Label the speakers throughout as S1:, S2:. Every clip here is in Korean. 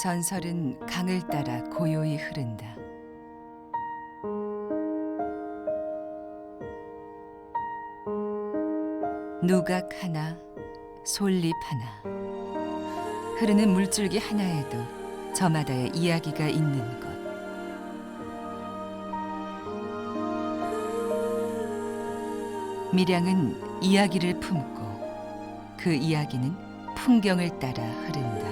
S1: 전설은 강을 따라 고요히 흐른다. 누각 하나, 솔잎 하나. 흐르는 물줄기 하나에도 저마다의 이야기가 있는 것. 밀양은 이야기를 품고 그 이야기는 풍경을 따라 흐른다.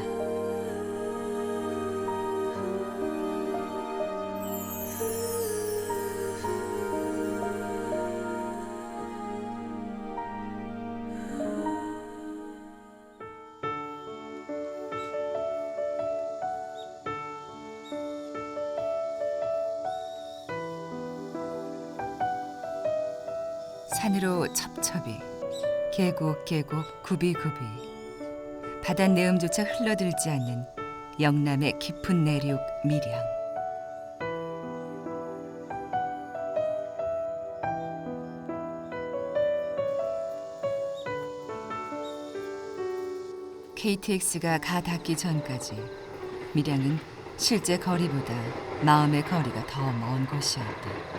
S1: 산으로 첩첩이, 계곡 계곡 굽이굽이, 바다 내음조차 흘러들지 않는 영남의 깊은 내륙 밀양. KTX가 가 닿기 전까지 밀양은 실제 거리보다 마음의 거리가 더 먼 곳이었다.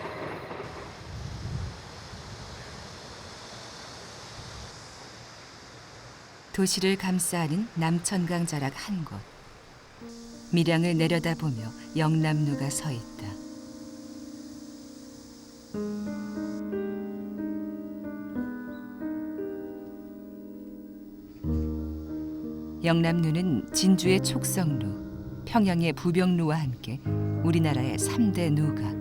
S1: 도시를 감싸는 남천강 자락 한 곳. 밀양을 내려다보며 영남루가 서 있다. 영남루는 진주의 촉성루, 평양의 부병루와 함께 우리나라의 3대 누각.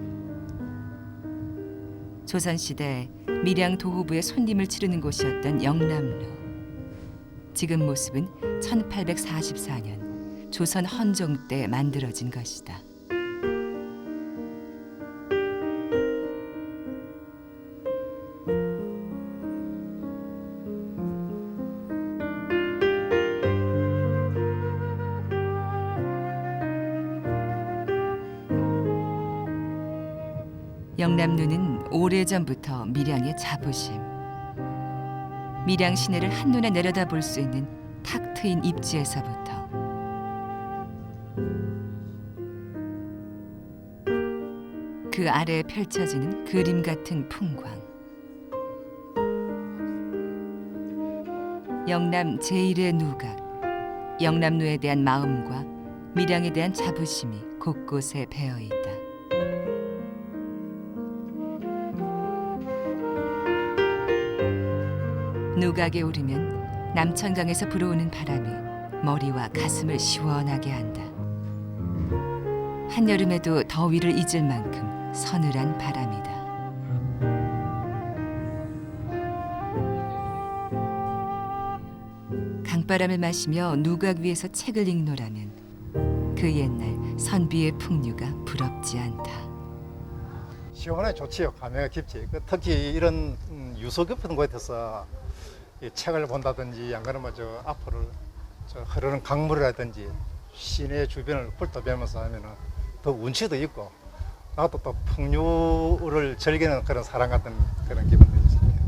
S1: 조선시대 밀양 도호부의 손님을 치르는 곳이었던 영남루. 지금 모습은 1844년 조선 헌종 때 만들어진 것이다. 영남루는 오래전부터 밀양의 자부심, 밀양 시내를 한눈에 내려다볼 수 있는 탁 트인 입지에서부터 그 아래에 펼쳐지는 그림 같은 풍광. 영남 제1의 누각, 영남루에 대한 마음과 밀양에 대한 자부심이 곳곳에 배어 있다. 누각에 오르면 남천강에서 불어오는 바람이 머리와 가슴을 시원하게 한다. 한여름에도 더위를 잊을 만큼 서늘한 바람이다. 강바람을 마시며 누각 위에서 책을 읽노라면 그 옛날 선비의 풍류가 부럽지 않다.
S2: 시원해 좋지요. 감회가 깊지. 특히 이런 유서 깊은 곳에서 이 책을 본다든지 안 그러면 저 앞으로 저 흐르는 강물이라든지 시내 주변을 훑어보면서 하면은 더 운치도 있고 나도 또 풍류를 즐기는 그런 사람 같은 그런 기분도 있습니다.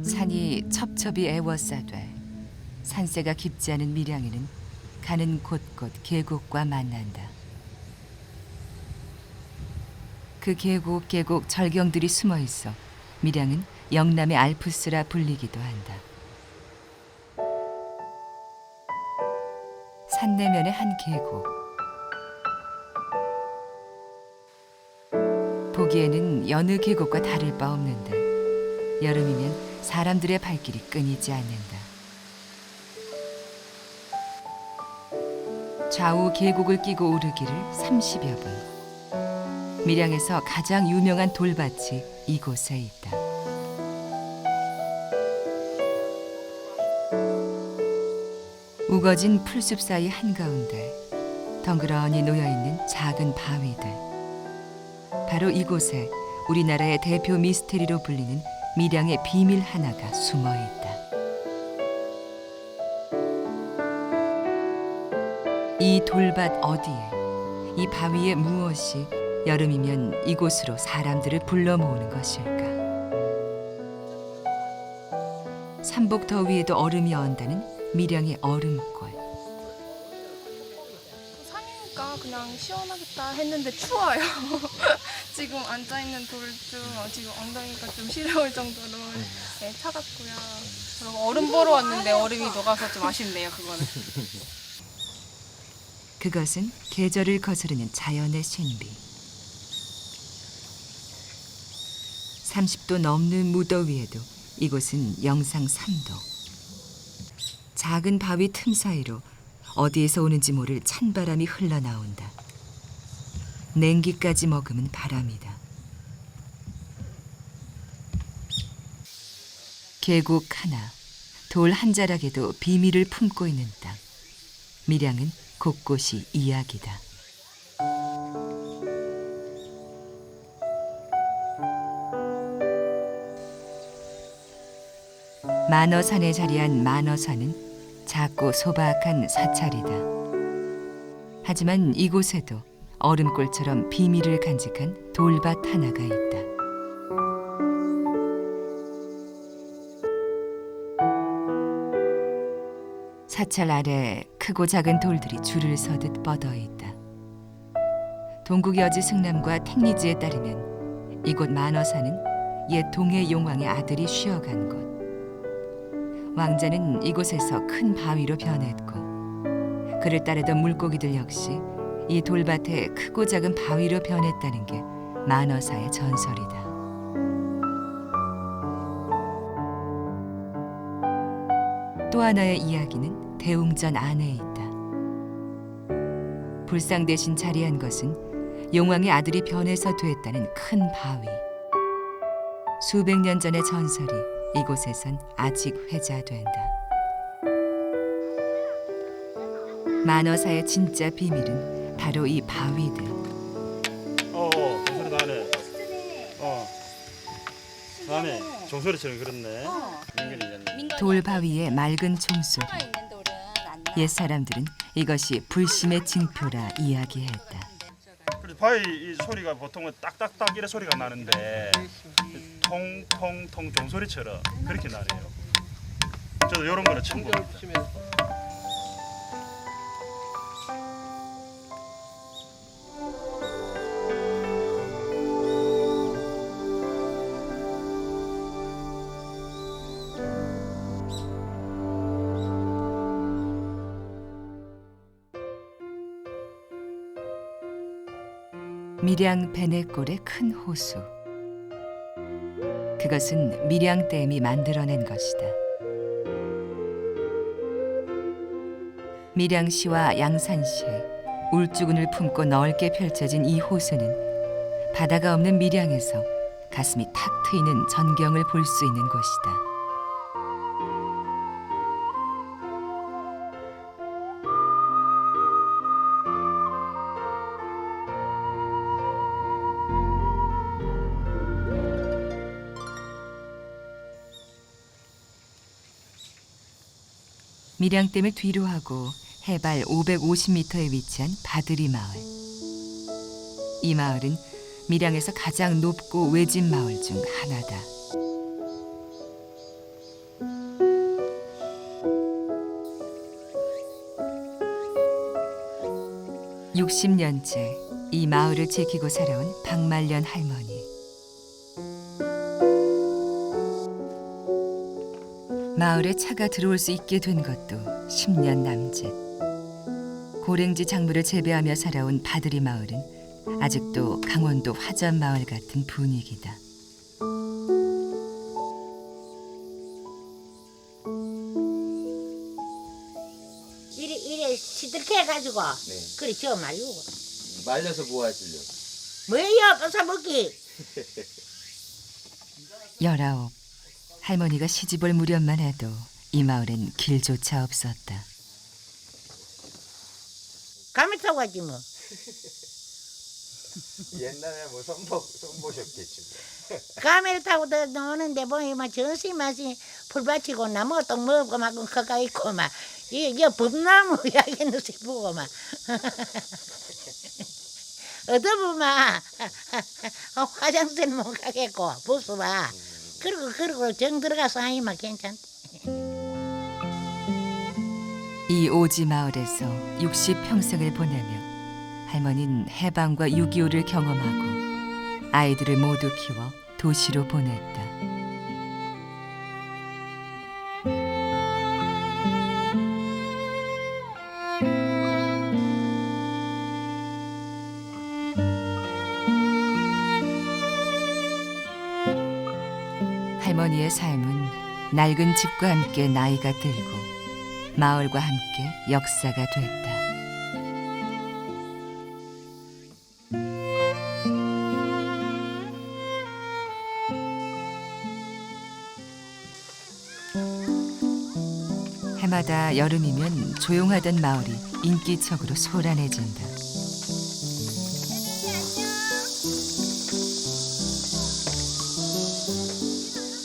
S1: 산이 첩첩이 애워싸되 산세가 깊지 않은 밀양에는 가는 곳곳 계곡과 만난다. 그 계곡 절경들이 숨어 있어 밀양은 영남의 알프스라 불리기도 한다. 산 내면의 한 계곡. 보기에는 여느 계곡과 다를 바 없는데 여름이면 사람들의 발길이 끊이지 않는다. 좌우 계곡을 끼고 오르기를 30여 분. 밀양에서 가장 유명한 돌밭이 이곳에 있다. 우거진 풀숲 사이 한가운데 덩그러니 놓여있는 작은 바위들. 바로 이곳에 우리나라의 대표 미스테리로 불리는 밀양의 비밀 하나가 숨어 있다. 이 돌밭 어디에, 이 바위에 무엇이 여름이면 이곳으로 사람들을 불러 모으는 것일까? 삼복 더위에도 얼음이 언다는 밀양의 얼음골.
S3: 산이니까 그냥 시원하겠다 했는데 추워요. 지금 앉아있는 돌좀 지금 엉덩이가 좀 시려울 정도로 네, 차갑고요. 그리고 얼음 보러 왔는데 얼음이 녹아서 좀 아쉽네요, 그거는.
S1: 그것은 계절을 거스르는 자연의 신비. 30도 넘는 무더위에도 이곳은 영상 3도. 작은 바위 틈 사이로 어디에서 오는지 모를 찬바람이 흘러나온다. 냉기까지 머금은 바람이다. 계곡 하나, 돌 한 자락에도 비밀을 품고 있는 땅. 밀양은 곳곳이 이야기다. 만어산에 자리한 만어산은 작고 소박한 사찰이다. 하지만 이곳에도 얼음골처럼 비밀을 간직한 돌밭 하나가 있다. 사찰 아래 크고 작은 돌들이 줄을 서듯 뻗어 있다. 동국 여지 승남과 택리지에 따르면 이곳 만어산은 옛 동해 용왕의 아들이 쉬어간 곳. 왕자는 이곳에서 큰 바위로 변했고 그를 따르던 물고기들 역시 이 돌밭에 크고 작은 바위로 변했다는 게 만어사의 전설이다. 또 하나의 이야기는 대웅전 안에 있다. 불상 대신 자리한 것은 용왕의 아들이 변해서 됐다는 큰 바위. 수백 년 전의 전설이 이곳에선 아직 회자된다. 만어사의 진짜 비밀은 바로 이 바위들.
S4: 종소리 나네. 나네. 종소리처럼 그렇네. 민균이
S1: 돌 바위의 맑은 종소리. 옛 사람들은 이것이 불심의 징표라 이야기했다.
S4: 그래서 바위 이 소리가 보통은 딱딱딱 이런 소리가 나는데 통통통 종소리처럼 그렇게 나네요. 저도 이런 거는 처음 봅니다.
S1: 밀양 베네골의 큰 호수. 그것은 밀양댐이 만들어낸 것이다. 밀양시와 양산시에 울주군을 품고 넓게 펼쳐진 이 호수는 바다가 없는 밀양에서 가슴이 탁 트이는 전경을 볼 수 있는 곳이다. 밀양댐을 뒤로 하고 해발 550m에 위치한 바드리 마을. 이 마을은 밀양에서 가장 높고 외진 마을 중 하나다. (60년째) 이 마을을 지키고 살아온 박말년 할머니. 마을에 차가 들어올 수 있게 된 것도 10년 남짓. 고랭지 작물을 재배하며 살아온 바드리 마을은 아직도 강원도 화전 마을 같은 분위기다.
S5: 이래 시들게 해가지고 그래 저 말고
S6: 말려서 뭐 하시려?
S5: 뭐예요 뺏어 먹기
S1: 19. 할머니가 시집올 무렵만 해도 이 마을엔 길조차 없었다.
S5: 감을 타고 가지 뭐
S6: 옛날에 뭐 선보셨겠지.
S5: 감을 타고 노는데 보면 전시 맛이 풀밭이고 나무가 똥 먹고 막 가까 있고 막 이게 범나무 이야기는 보고만 어떠보면 화장실 못 가겠고 벗어봐. 그리고 정 들어가서 하니만 괜찮대.
S1: 이 오지 마을에서 60평생을 보내며 할머니는 해방과 6.25를 경험하고 아이들을 모두 키워 도시로 보냈다. 할머니의 삶은 낡은 집과 함께 나이가 들고 마을과 함께 역사가 됐다. 해마다 여름이면 조용하던 마을이 인기척으로 소란해진다.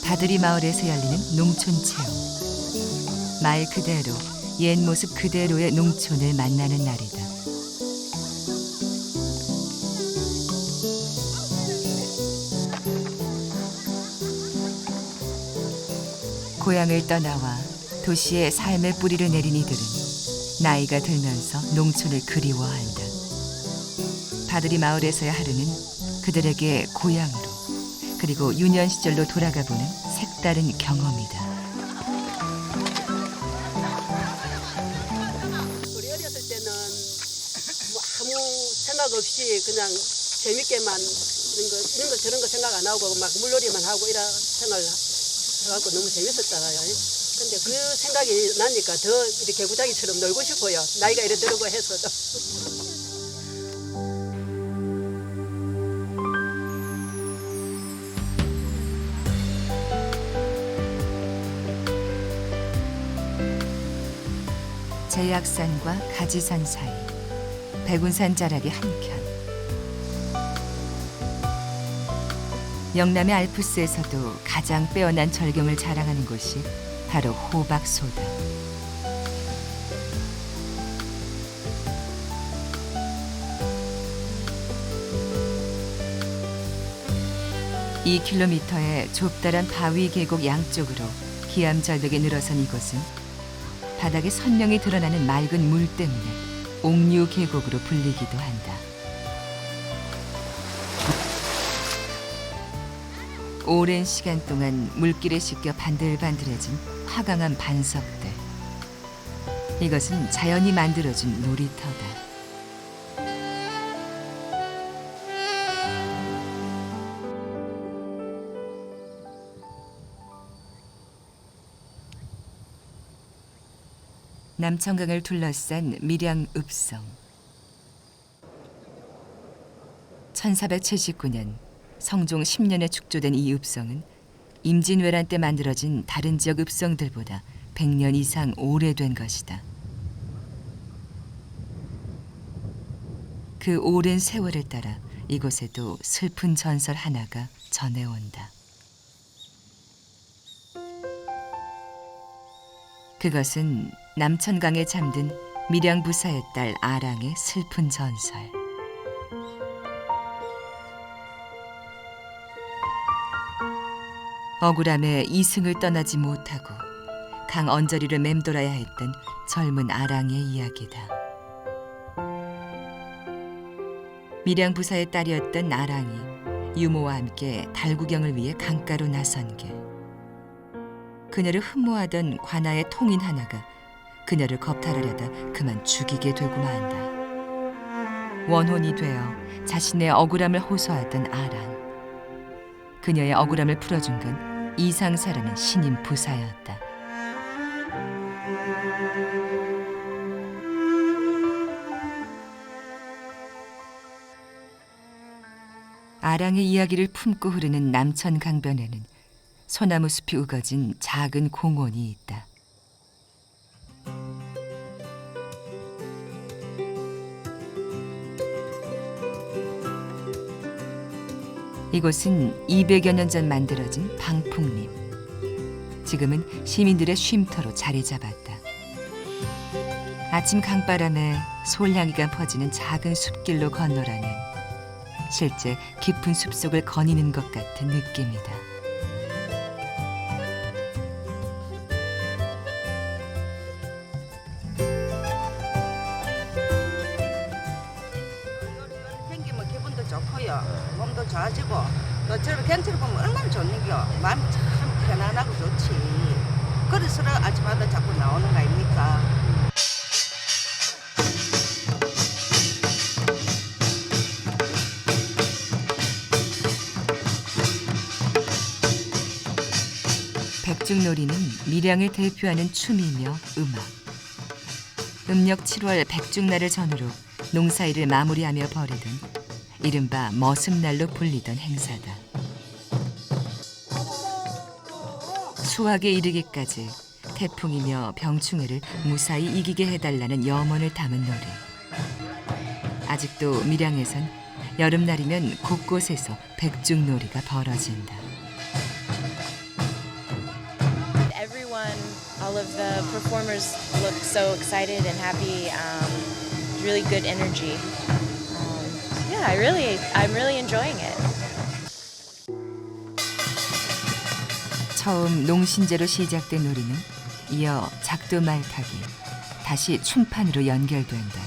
S1: 다들이 마을에서 열리는 농촌 체험. 말 그대로 옛 모습 그대로의 농촌을 만나는 날이다. 고향을 떠나와 도시의 삶의 뿌리를 내린 이들은 나이가 들면서 농촌을 그리워한다. 다들이 마을에서의 하루는 그들에게 고향으로 그리고 유년 시절로 돌아가 보는 색다른 경험이다.
S7: 우리 어렸을 때는 뭐 아무 생각 없이 그냥 재밌게만 이런 거 저런 거 생각 안 하고 막 물놀이만 하고 이런 생각을 해갖고 너무 재밌었잖아요. 근데 그 생각이 나니까 더 이렇게 개구장이처럼 놀고 싶어요. 나이가 이래 들고 해서도.
S1: 제약산과 가지산 사이 백운산 자락이 한켠. 영남의 알프스에서도 가장 빼어난 절경을 자랑하는 곳이 바로 호박소다. (2km의) 좁다란 바위 계곡 양쪽으로 기암절벽에 늘어선 이곳은 바닥에 선명히 드러나는 맑은 물 때문에 옥류 계곡으로 불리기도 한다. 오랜 시간 동안 물길에 씻겨 반들반들해진 화강암 반석들. 이것은 자연이 만들어준 놀이터다. 남천강을 둘러싼 밀양읍성. 1479년 성종 10년에 축조된 이 읍성은 임진왜란 때 만들어진 다른 지역 읍성들보다 100년 이상 오래된 것이다. 그 오랜 세월을 따라 이곳에도 슬픈 전설 하나가 전해온다. 그것은 남천강에 잠든 밀양부사의 딸 아랑의 슬픈 전설. 억울함에 이승을 떠나지 못하고 강 언저리를 맴돌아야 했던 젊은 아랑의 이야기다. 밀양부사의 딸이었던 아랑이 유모와 함께 달구경을 위해 강가로 나선 길. 그녀를 흠모하던 관아의 통인 하나가 그녀를 겁탈하려다 그만 죽이게 되고 만다. 원혼이 되어 자신의 억울함을 호소하던 아랑. 그녀의 억울함을 풀어준 건 이상사라는 신임 부사였다. 아랑의 이야기를 품고 흐르는 남천 강변에는 소나무 숲이 우거진 작은 공원이 있다. 이곳은 200여 년 전 만들어진 방풍림. 지금은 시민들의 쉼터로 자리 잡았다. 아침 강바람에 솔향이가 퍼지는 작은 숲길로 건너라니 실제 깊은 숲속을 거니는 것 같은 느낌이다.
S8: 생기면 기분도 좋고요. 몸도 좋아지고 또 저를 경치를 보면 얼마나 좋는겨. 마음이 참 편안하고 좋지. 그래서 아침마다 자꾸 나오는 거 아닙니까?
S1: 백중놀이는 밀양을 대표하는 춤이며 음악. 음력 7월 백중날을 전후로 농사일을 마무리하며 벌이던 이른바 머슴날로 불리던 행사다. 수확에 이르기까지 태풍이며 병충해를 무사히 이기게 해달라는 염원을 담은 노래. 아직도 밀양에선 여름날이면 곳곳에서 백중놀이가 벌어진다.
S9: Everyone, all of the performers look so excited and happy. Really good energy. Yeah, I'm really enjoying it.
S1: 처음 농신제로 시작된 놀이는 이어 작두말 타기, 다시 춤판으로 연결된다.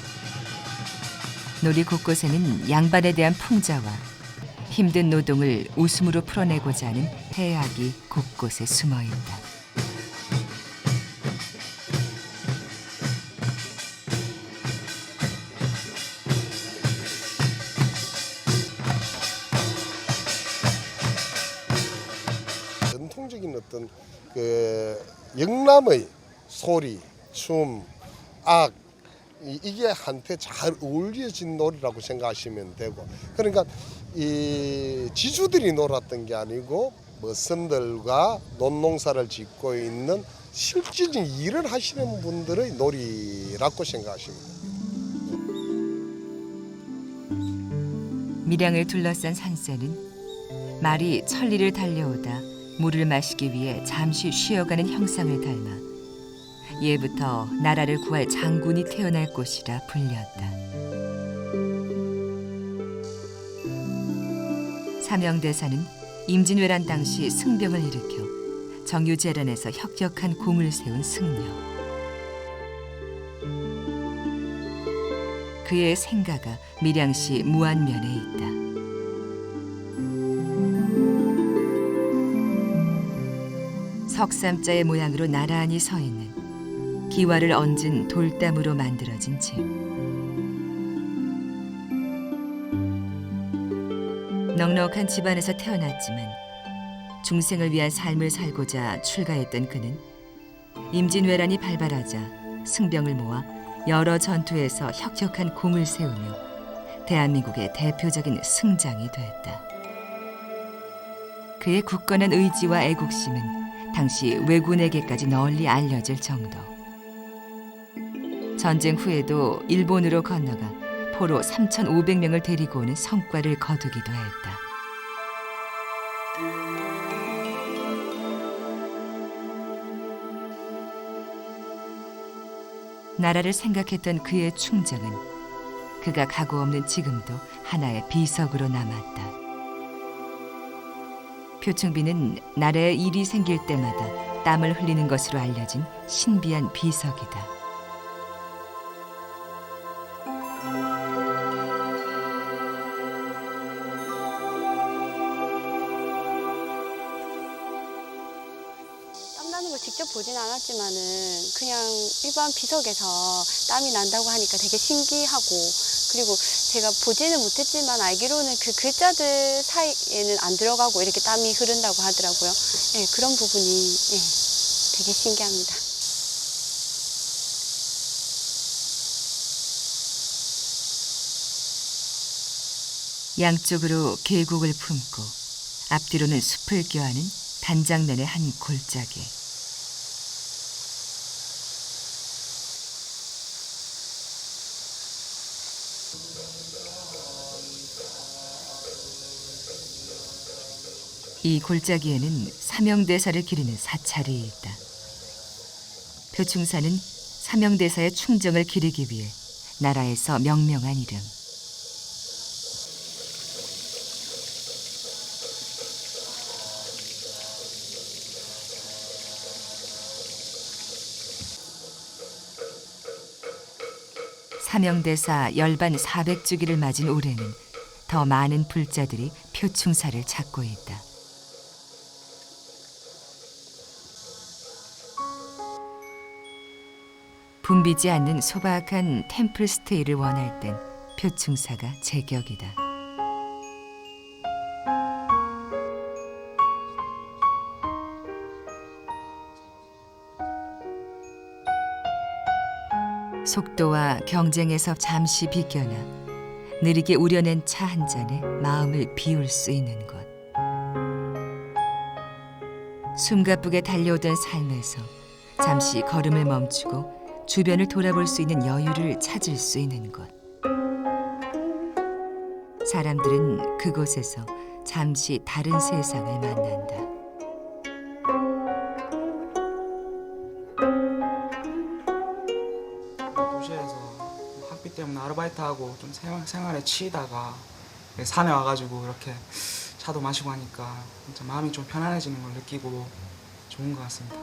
S1: 놀이 곳곳에는 양반에 대한 풍자와 힘든 노동을 웃음으로 풀어내고자 하는 해악이 곳곳에 숨어 있다.
S10: 전통적인 어떤 그 영남의 소리, 춤, 악 이게 한테 잘 어울려진 놀이라고 생각하시면 되고, 그러니까 이 지주들이 놀았던 게 아니고 머슴들과 논농사를 짓고 있는 실질적인 일을 하시는 분들의 놀이라고 생각하시면 됩니다.
S1: 밀양을 둘러싼 산세는 말이 천리를 달려오다 물을 마시기 위해 잠시 쉬어가는 형상을 닮아 예부터 나라를 구할 장군이 태어날 곳이라 불렸다. 삼영대사는 임진왜란 당시 승병을 일으켜 정유재란에서 혁혁한 공을 세운 승려. 그의 생가가 밀양시 무안면에 있다. 석삼자의 모양으로 나란히 서 있는 기와를 얹은 돌담으로 만들어진 집. 넉넉한 집안에서 태어났지만 중생을 위한 삶을 살고자 출가했던 그는 임진왜란이 발발하자 승병을 모아 여러 전투에서 혁혁한 공을 세우며 대한민국의 대표적인 승장이 됐다. 그의 굳건한 의지와 애국심은 당시 왜군에게까지 널리 알려질 정도. 전쟁 후에도 일본으로 건너가 포로 3,500명을 데리고 오는 성과를 거두기도 했다. 나라를 생각했던 그의 충정은 그가 각오 없는 지금도 하나의 비석으로 남았다. 표충비는 나라에 일이 생길 때마다 땀을 흘리는 것으로 알려진 신비한 비석이다.
S11: 땀나는 걸 직접 보진 않았지만은 그냥 일반 비석에서 땀이 난다고 하니까 되게 신기하고, 그리고 제가 보지는 못했지만 알기로는 그 글자들 사이에는 안 들어가고 이렇게 땀이 흐른다고 하더라고요. 네, 그런 부분이 되게 신기합니다.
S1: 양쪽으로 계곡을 품고 앞뒤로는 숲을 껴안은 단장면의 한 골짜기. 이 골짜기에는 삼영대사를 기리는 사찰이 있다. 표충사는 사명대사의 충정을 기리기 위해 나라에서 명명한 이름. 사명대사 열반 400주기를 맞은 올해는 더 많은 불자들이 표충사를 찾고 있다. 붐비지 않는 소박한 템플 스테이를 원할 땐 표충사가 제격이다. 속도와 경쟁에서 잠시 비껴나 느리게 우려낸 차 한 잔에 마음을 비울 수 있는 곳. 숨가쁘게 달려오던 삶에서 잠시 걸음을 멈추고 주변을 돌아볼 수 있는 여유를 찾을 수 있는 곳. 사람들은 그곳에서 잠시 다른 세상을 만난다.
S12: 도시에서 학비 때문에 아르바이트하고 좀 생활에 치이다가 산에 와가지고 이렇게 차도 마시고 하니까 진짜 마음이 좀 편안해지는 걸 느끼고 좋은 것 같습니다.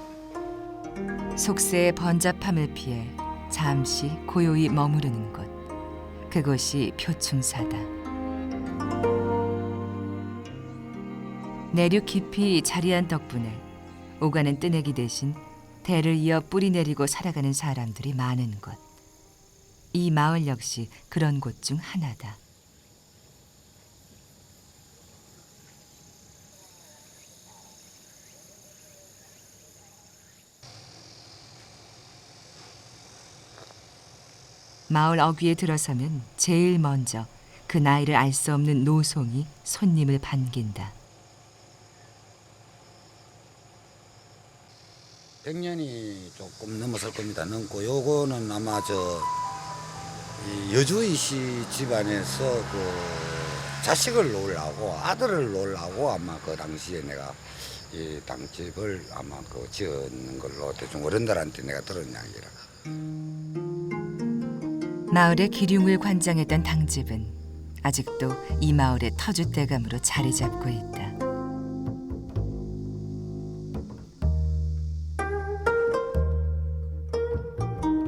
S1: 속세의 번잡함을 피해 잠시 고요히 머무르는 곳. 그곳이 표충사다. 내륙 깊이 자리한 덕분에 오가는 뜨내기 대신 대를 이어 뿌리 내리고 살아가는 사람들이 많은 곳. 이 마을 역시 그런 곳 중 하나다. 마을 어귀에 들어서면 제일 먼저 그 나이를 알 수 없는 노송이 손님을 반긴다.
S13: 100년이 조금 넘었을 겁니다. 넘고 요거는 아마 이 여주이 씨 집안에서 그 자식을 놓으려고 아들을 놓으려고 아마 그 당시에 내가 이 당집을 아마 그 지었는 걸로 대충 어른들한테 내가 들은 이야기라.
S1: 마을의 기륭을 관장했던 당집은 아직도 이 마을의 터줏대감으로 자리 잡고 있다.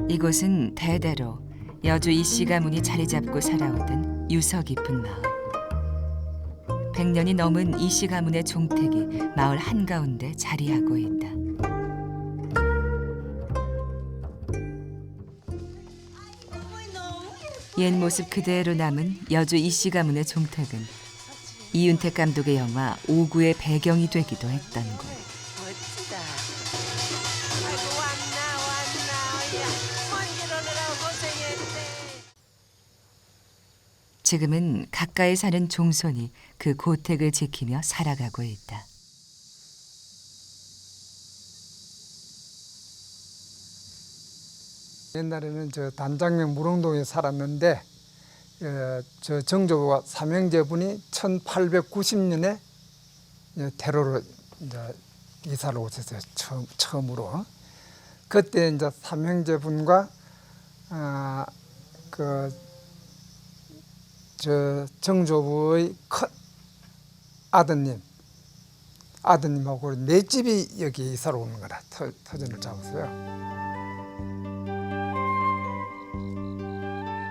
S1: 이곳은 대대로 여주 이씨 가문이 자리 잡고 살아오던 유서 깊은 마을. 100년이 넘은 이씨 가문의 종택이 마을 한가운데 자리하고 있다. 옛 모습 그대로 남은 여주 이씨 가문의 종택은 이윤택 감독의 영화 오구의 배경이 되기도 했던 곳.
S8: 멋지다. 아이고 왔나. 야, 먼길 오느라고 고생했네.
S1: 지금은 가까이 사는 종손이 그 고택을 지키며 살아가고 있다.
S14: 옛날에는 저 단장면 무릉동에 살았는데 저 정조와 삼형제분이 1890년에 대로로 이제 이사를 오셨어요. 처음으로. 그때 이제 삼형제분과 저 정조부의 큰 아드님하고 네 집이 여기 이사를 오는 거라 터전을 잡았어요.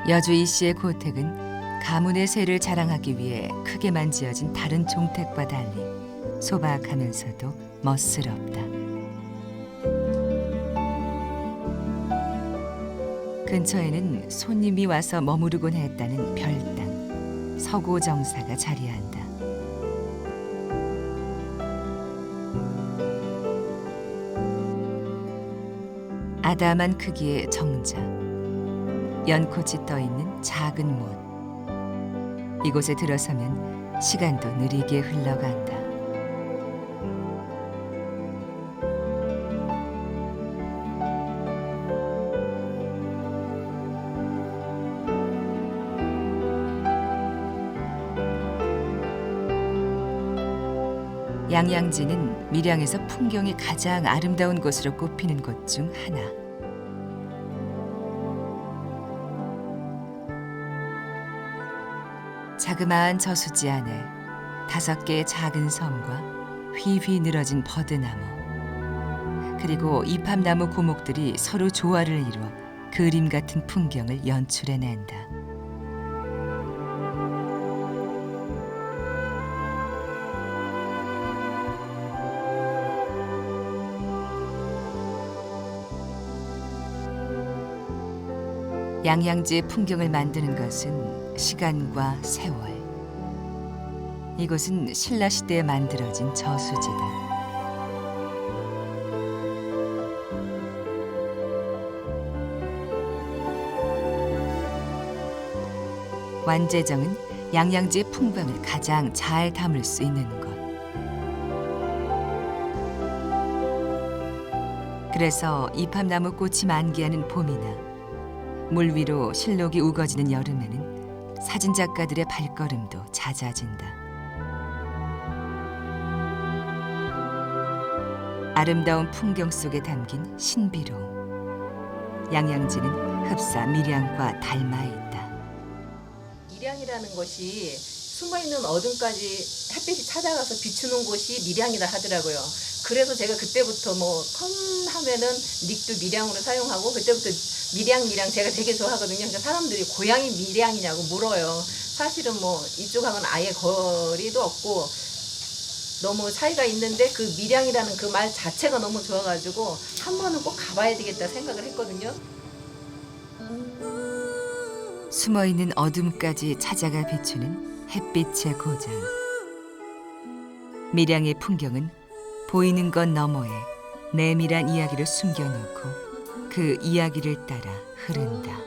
S1: 여주 이씨의 고택은 가문의 세를 자랑하기 위해 크게만 지어진 다른 종택과 달리 소박하면서도 멋스럽다. 근처에는 손님이 와서 머무르곤 했다는 별당, 서고정사가 자리한다. 아담한 크기의 정자, 연꽃이 떠있는 작은 못. 이곳에 들어서면 시간도 느리게 흘러간다. 양양지는 밀양에서 풍경이 가장 아름다운 곳으로 꼽히는 곳 중 하나. 자그마한 저수지 안에 5개의 작은 섬과 휘휘 늘어진 버드나무, 그리고 이팝나무 고목들이 서로 조화를 이루어 그림 같은 풍경을 연출해낸다. 양양지의 풍경을 만드는 것은 시간과 세월. 이곳은 신라시대에 만들어진 저수지다. 완제정은 양양지의 풍광을 가장 잘 담을 수 있는 곳. 그래서 이팝나무 꽃이 만개하는 봄이나 물 위로 실록이 우거지는 여름에는 사진작가들의 발걸음도 잦아진다. 아름다운 풍경 속에 담긴 신비로움. 양양지는 흡사 밀양과 닮아 있다.
S15: 밀양이라는 곳이 숨어있는 어둠까지 햇빛이 찾아가서 비추는 곳이 밀양이라 하더라고요. 그래서 제가 그때부터 뭐 컴하면은 닉도 밀양으로 사용하고 그때부터 밀양 제가 되게 좋아하거든요. 그러니까 사람들이 고향이 밀양이냐고 물어요. 사실은 뭐 이쪽하고는 아예 거리도 없고 너무 차이가 있는데 그 밀양이라는 그 말 자체가 너무 좋아가지고 한 번은 꼭 가봐야 되겠다 생각을 했거든요.
S1: 숨어있는 어둠까지 찾아가 비추는 햇빛의 고장. 밀양의 풍경은 보이는 것 너머에 내밀한 이야기를 숨겨놓고 그 이야기를 따라 흐른다.